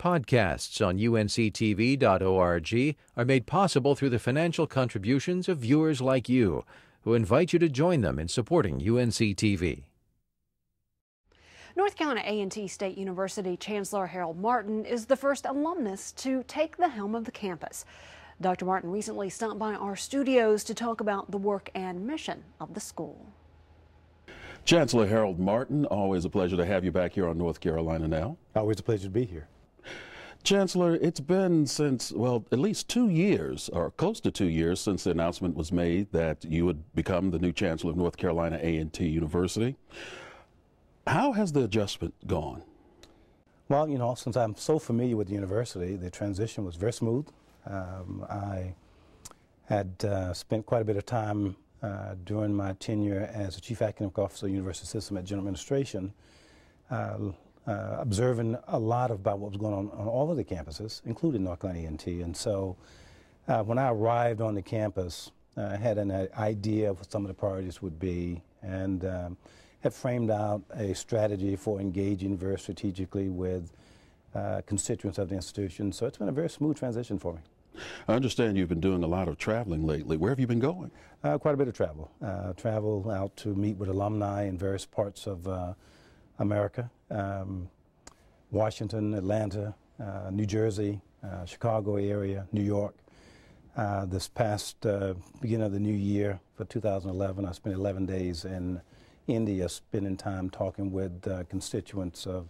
Podcasts on UNC-TV.org are made possible through the financial contributions of viewers like you, who invite you to join them in supporting UNC-TV. North Carolina A&T State University Chancellor Harold Martin is the first alumnus to take the helm of the campus. Dr. Martin recently stopped by our studios to talk about the work and mission of the school. Chancellor Harold Martin, always a pleasure to have you back here on North Carolina Now. Always a pleasure to be here. Chancellor, it's been since, well, at least 2 years, or close to 2 years, since the announcement was made that you would become the new Chancellor of North Carolina A&T University. How has the adjustment gone? Well, you know, since I'm so familiar with the university, the transition was very smooth. I had spent quite a bit of time during my tenure as a Chief Academic Officer of the University System at General Administration, observing a lot about what was going on all of the campuses, including North Carolina A&T. And so when I arrived on the campus, I had an idea of what some of the priorities would be, and had framed out a strategy for engaging very strategically with constituents of the institution. So it's been a very smooth transition for me. I understand you've been doing a lot of traveling lately. Where have you been going? Quite a bit of travel. Travel out to meet with alumni in various parts of America, Washington, Atlanta, New Jersey, Chicago area, New York. This past beginning of the new year for 2011, I spent 11 days in India, spending time talking with constituents of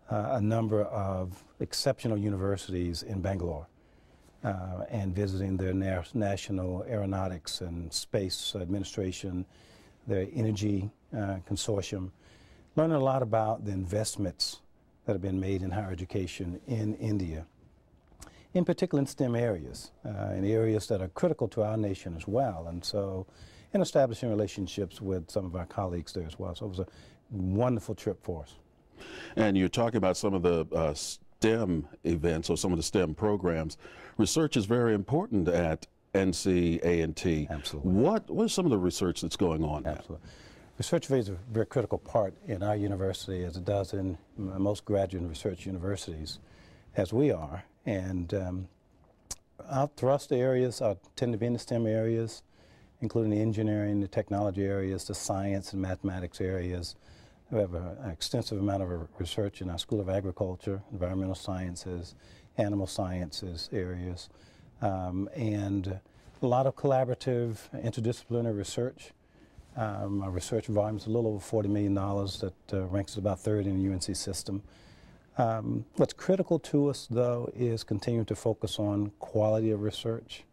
a number of exceptional universities in Bangalore and visiting their National Aeronautics and Space Administration, their energy consortium, learning a lot about the investments that have been made in higher education in India, in particular in STEM areas, in areas that are critical to our nation as well. And so, and establishing relationships with some of our colleagues there as well. So it was a wonderful trip for us. And you're talking about some of the STEM events or some of the STEM programs. Research is very important at NC-A&T. Absolutely. What is some of the research that's going on? Absolutely. Research plays a very critical part in our university, as it does in most graduate and research universities, as we are. And our thrust areas tend to be in the STEM areas, including the engineering, the technology areas, the science and mathematics areas. We have an extensive amount of research in our School of Agriculture, Environmental Sciences, Animal Sciences areas, and a lot of collaborative, interdisciplinary research. Our research volume is a little over $40 million. That ranks at about third in the UNC system. What's critical to us, though, is continuing to focus on quality of research,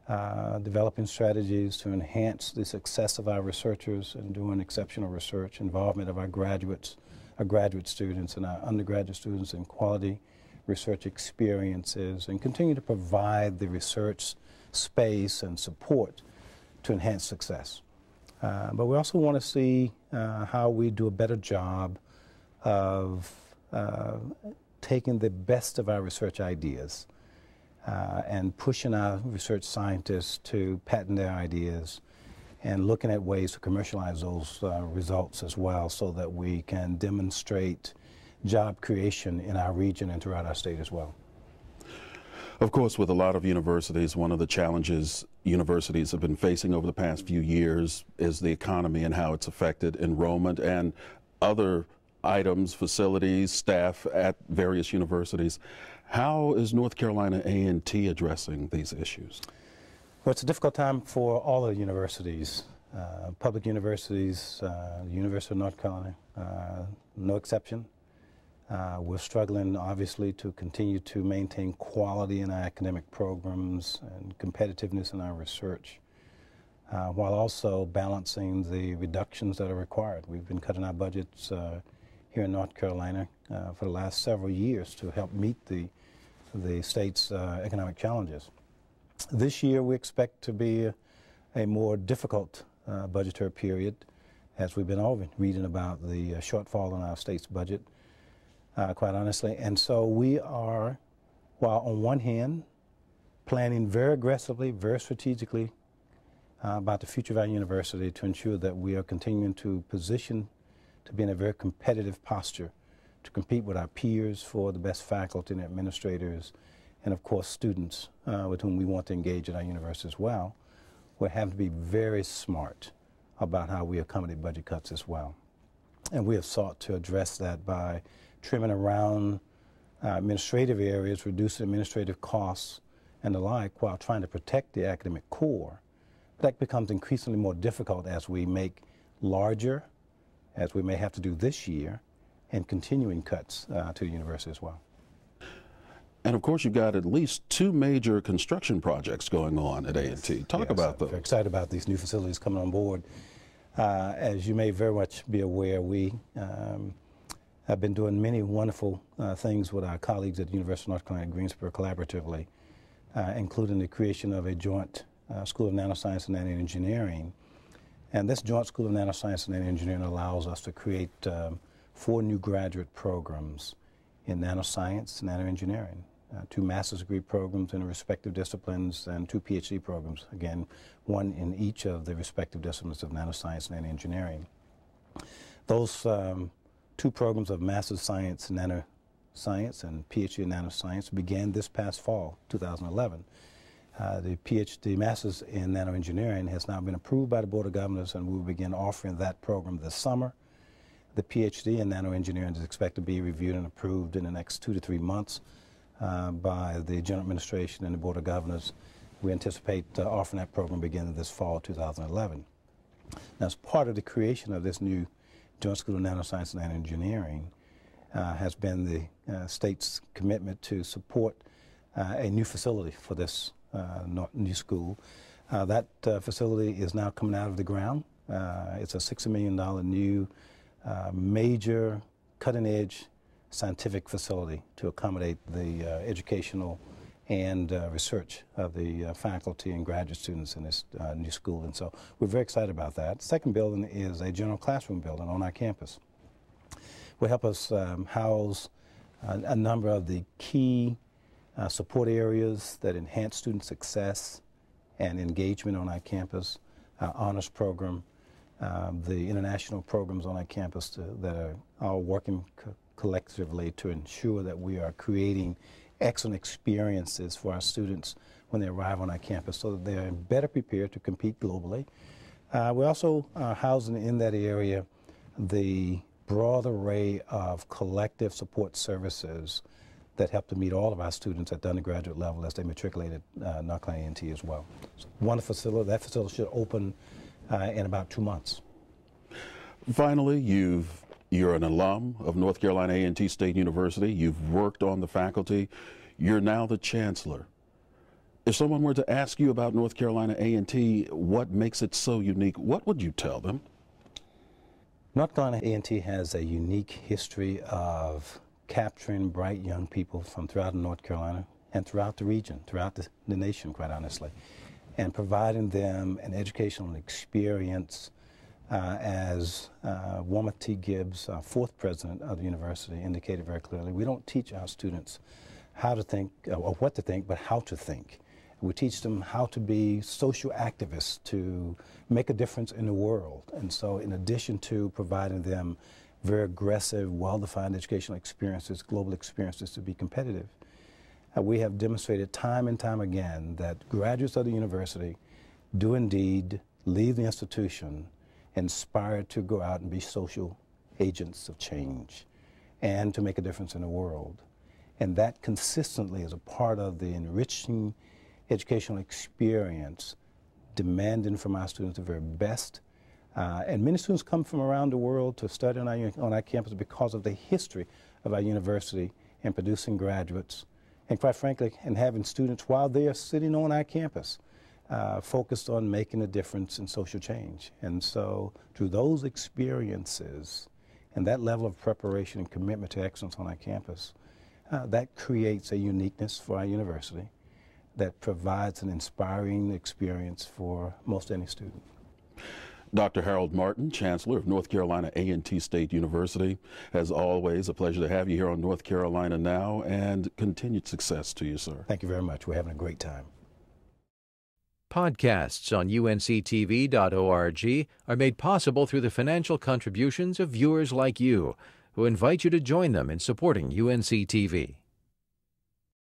developing strategies to enhance the success of our researchers and doing exceptional research, involvement of our graduates, our graduate students and our undergraduate students in quality research experiences, and continue to provide the research space and support to enhance success. But we also want to see how we do a better job of taking the best of our research ideas and pushing our research scientists to patent their ideas and looking at ways to commercialize those results as well, so that we can demonstrate job creation in our region and throughout our state as well. Of course, with a lot of universities, one of the challenges universities have been facing over the past few years is the economy and how it's affected enrollment and other items, facilities, staff at various universities. How is North Carolina A&T addressing these issues? Well, it's a difficult time for all of the universities, public universities, University of North Carolina, no exception. We're struggling, obviously, to continue to maintain quality in our academic programs and competitiveness in our research, while also balancing the reductions that are required. We've been cutting our budgets here in North Carolina for the last several years to help meet the state's economic challenges. This year, we expect to be a more difficult budgetary period, as we've been all reading about the shortfall in our state's budget. Quite honestly. And so we are, while on one hand, planning very aggressively, very strategically about the future of our university to ensure that we are continuing to position to be in a very competitive posture to compete with our peers for the best faculty and administrators, and of course students with whom we want to engage at our university as well, we have to be very smart about how we accommodate budget cuts as well. And we have sought to address that by trimming around administrative areas, reducing administrative costs and the like, while trying to protect the academic core. That becomes increasingly more difficult as we make larger, as we may have to do this year, and continuing cuts to the university as well. And of course, you've got at least 2 major construction projects going on at A&T. Talk about those. We're excited about these new facilities coming on board. As you may very much be aware, we have been doing many wonderful things with our colleagues at the University of North Carolina at Greensboro collaboratively, including the creation of a joint School of Nanoscience and Nanoengineering. And this joint School of Nanoscience and Nanoengineering allows us to create 4 new graduate programs in nanoscience and nanoengineering, 2 master's degree programs in the respective disciplines, and 2 Ph.D. programs, again, 1 in each of the respective disciplines of nanoscience and nanoengineering. Those 2 programs of master's science and nanoscience and Ph.D. in nanoscience began this past fall, 2011. The Ph.D. Master's in Nanoengineering has now been approved by the Board of Governors, and we will begin offering that program this summer. The Ph.D. in Nanoengineering is expected to be reviewed and approved in the next 2 to 3 months by the General Administration and the Board of Governors. We anticipate offering that program beginning this fall, 2011. Now, as part of the creation of this new Joint School of Nanoscience and Nanoengineering has been the state's commitment to support a new facility for this new school. That facility is now coming out of the ground. It's a $60 million new major cutting-edge scientific facility to accommodate the educational and research of the faculty and graduate students in this new school. And so we're very excited about that. The second building is a general classroom building on our campus. Will help us house a number of the key support areas that enhance student success and engagement on our campus, our honors program, the international programs on our campus that are all working collectively to ensure that we are creating excellent experiences for our students when they arrive on our campus so that they're better prepared to compete globally. We're also housing in that area the broad array of collective support services that help to meet all of our students at the undergraduate level as they matriculate at North Carolina A&T as well. So one facility, that facility should open in about 2 months. Finally, you're an alum of North Carolina A&T State University. You've worked on the faculty. You're now the Chancellor. If someone were to ask you about North Carolina A&T, what makes it so unique, what would you tell them? North Carolina A&T has a unique history of capturing bright young people from throughout North Carolina and throughout the region, throughout the nation, quite honestly, and providing them an educational experience. As Womack T. Gibbs, our 4th president of the university, indicated very clearly, we don't teach our students how to think, or what to think, but how to think. We teach them how to be social activists, to make a difference in the world. And so in addition to providing them very aggressive, well-defined educational experiences, global experiences to be competitive, we have demonstrated time and time again that graduates of the university do indeed leave the institution inspired to go out and be social agents of change and to make a difference in the world. And that consistently is a part of the enriching educational experience, demanding from our students the very best. And many students come from around the world to study on our campus because of the history of our university in producing graduates, and quite frankly, in having students while they are sitting on our campus focused on making a difference in social change. And so through those experiences and that level of preparation and commitment to excellence on our campus, that creates a uniqueness for our university that provides an inspiring experience for most any student. Dr. Harold Martin, Chancellor of North Carolina A&T State University. As always, a pleasure to have you here on North Carolina Now, and continued success to you, sir. Thank you very much. We're having a great time. Podcasts on UNC-TV.org are made possible through the financial contributions of viewers like you. who invite you to join them in supporting UNC-TV.